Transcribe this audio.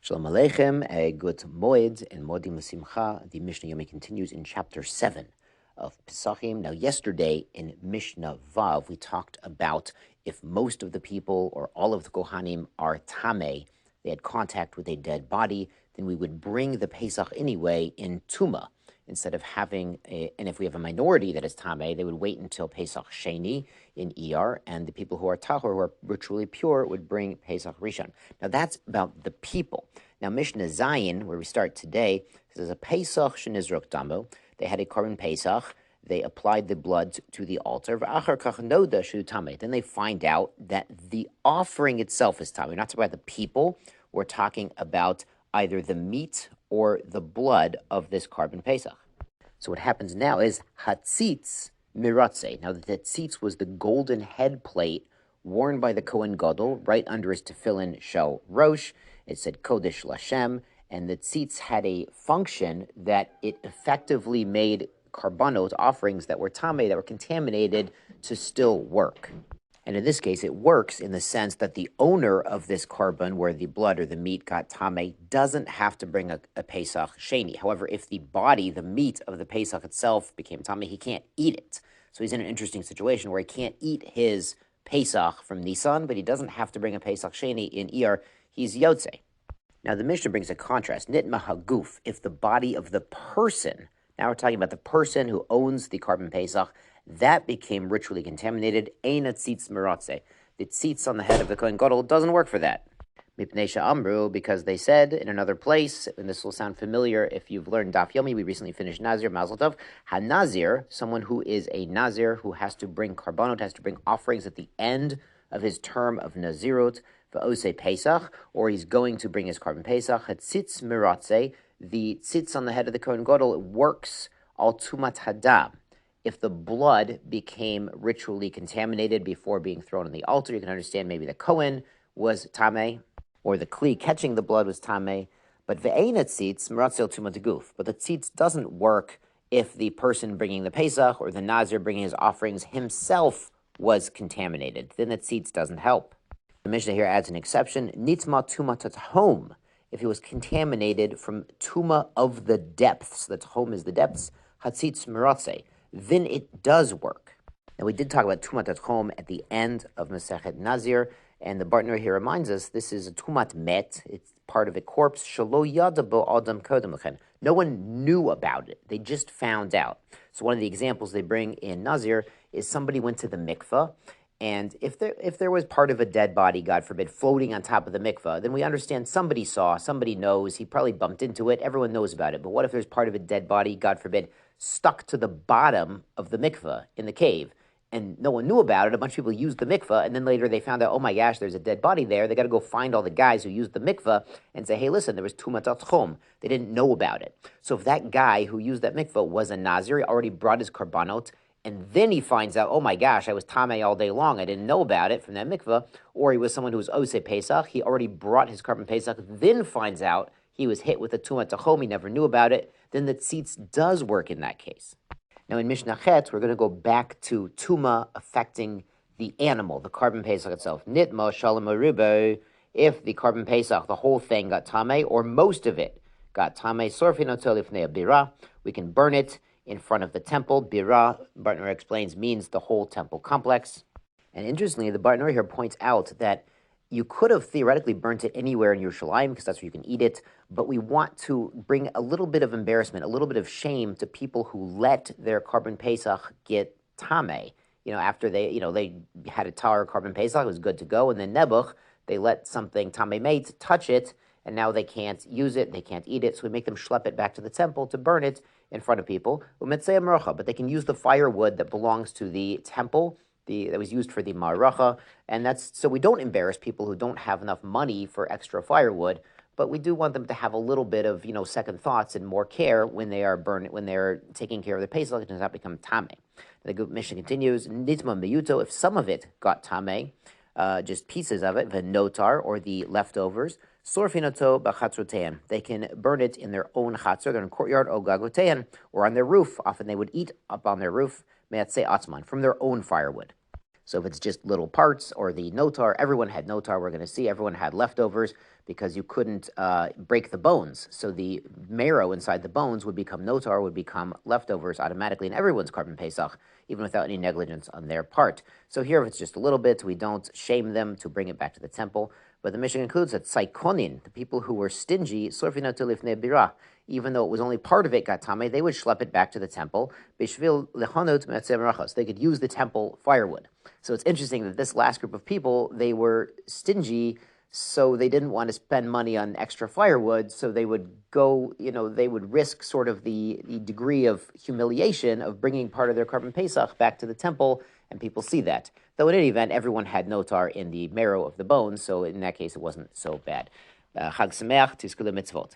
Shalom Aleichem, a good moed and modim l'simcha. The Mishnah Yomi continues in chapter 7 of Pesachim. Now, yesterday in Mishnah Vav, we talked about if most of the people or all of the Kohanim are tamei, they had contact with a dead body, then we would bring the Pesach anyway in tumah. Instead of having, and if we have a minority that is tamei, they would wait until Pesach Sheni in ER, and the people who are tahor, who are ritually pure, would bring Pesach Rishon. Now that's about the people. Now Mishnah Zayin, where we start today, says a Pesach shenizrok damo. They had a korban Pesach. They applied the blood to the altar. Then they find out that the offering itself is tamei. We're not talking about the people. We're talking about either the meat or the blood of this korban Pesach. So what happens now is Tzitz miratze. Now the Tzitz was the golden head plate worn by the Kohen Gadol right under his tefillin shel rosh. It said Kodesh Lashem, and the Tzitz had a function that it effectively made karbanot, offerings that were tamei, that were contaminated, to still work. And in this case, it works in the sense that the owner of this korban, where the blood or the meat got tamei, doesn't have to bring a Pesach Sheni. However, if the body, the meat of the Pesach itself became tamei, he can't eat it. So he's in an interesting situation where he can't eat his Pesach from Nisan, but he doesn't have to bring a Pesach Sheni in Iyar. He's Yotze. Now the Mishnah brings a contrast. Nitma haguf, if the body of the person, now we're talking about the person who owns the korban Pesach, that became ritually contaminated. Eina tzitz meratze. The tzitz on the head of the Kohen Gadol doesn't work for that. Mipnei amru, because they said in another place, and this will sound familiar if you've learned Daf Yomi, we recently finished Nazir, Mazel Tov. Ha-Nazir, someone who is a Nazir, who has to bring karbanot, has to bring offerings at the end of his term of Nazirut, v'osei Pesach, or he's going to bring his korban Pesach. Ha-tzitz meratze, the tzitz on the head of the Kohen Gadol, it works al tumat hadam. If the blood became ritually contaminated before being thrown on the altar, you can understand maybe the Kohen was tamei, or the kli catching the blood was tamei. But ve'ena tzitz meratzel tumat guf. But the tzitz doesn't work if the person bringing the Pesach or the Nazir bringing his offerings himself was contaminated. Then the tzitz doesn't help. The Mishnah here adds an exception. Nitma tumat home. If he was contaminated from tumah of the depths, the home is the depths, hatzitz meratze, then it does work. Now we did talk about tumat home at the end of Masechet Nazir, and the Bartner here reminds us this is a tumat met. It's part of a corpse. Shelo yada bo adam kodem lechen. No one knew about it. They just found out. So one of the examples they bring in Nazir is somebody went to the mikveh, and if there was part of a dead body, God forbid, floating on top of the mikveh, then we understand somebody saw, somebody knows, he probably bumped into it, everyone knows about it. But what if there's part of a dead body, God forbid, stuck to the bottom of the mikveh in the cave, and no one knew about it? A bunch of people used the mikveh, and then later they found out, oh my gosh, there's a dead body there. They got to go find all the guys who used the mikveh and say, hey, listen, there was tumat atchom. They didn't know about it. So if that guy who used that mikveh was a Nazir, he already brought his karbanot, and then he finds out, oh my gosh, I was tamei all day long, I didn't know about it from that mikveh, or he was someone who was osei Pesach, he already brought his korban Pesach, then finds out he was hit with a tumat tachom, he never knew about it, then the tzitz does work in that case. Now in Mishnah Chet, we're going to go back to tumah affecting the animal, the korban Pesach itself. Nitma shalom aribo, if the korban Pesach, the whole thing got tamei, or most of it got tamei, sorfin otol lifnei bira, we can burn it in front of the temple. Bira, Bartner explains, means the whole temple complex. And interestingly, the Bartner here points out that you could have theoretically burnt it anywhere in Yerushalayim because that's where you can eat it, but we want to bring a little bit of embarrassment, a little bit of shame to people who let their korban Pesach get tamei. After they had a tar korban Pesach, it was good to go, and then Nebuch, they let something tamei mate touch it, and now they can't use it, they can't eat it, so we make them schlep it back to the temple to burn it in front of people. But they can use the firewood that belongs to the temple, that was used for the ma'aracha, and that's so we don't embarrass people who don't have enough money for extra firewood, but we do want them to have a little bit of second thoughts and more care when they are taking care of the Pesach. It does not become tamei. The Mishnah continues, nitma meyuto, if some of it got tamei, just pieces of it, v'notar, or the leftovers, sorfinoto b'chatzrotein, they can burn it in their own chatzor, their own courtyard, o gagotein, or on their roof. Often they would eat up on their roof, me'atzei atzman, from their own firewood. So if it's just little parts or the notar, everyone had notar. We're going to see everyone had leftovers because you couldn't break the bones. So the marrow inside the bones would become notar, would become leftovers automatically in everyone's carbon Pesach, even without any negligence on their part. So here, if it's just a little bit, we don't shame them to bring it back to the temple. But the Mishnah concludes that Saikonin, the people who were stingy, even though it was only part of it got tamei, they would schlep it back to the temple. They could use the temple firewood. So it's interesting that this last group of people, they were stingy, so they didn't want to spend money on extra firewood, so they would go, they would risk sort of the degree of humiliation of bringing part of their carbon Pesach back to the temple, and people see that. Though in any event, everyone had notar in the marrow of the bones, so in that case, it wasn't so bad. Chag Sameach, Tizkula Mitzvot.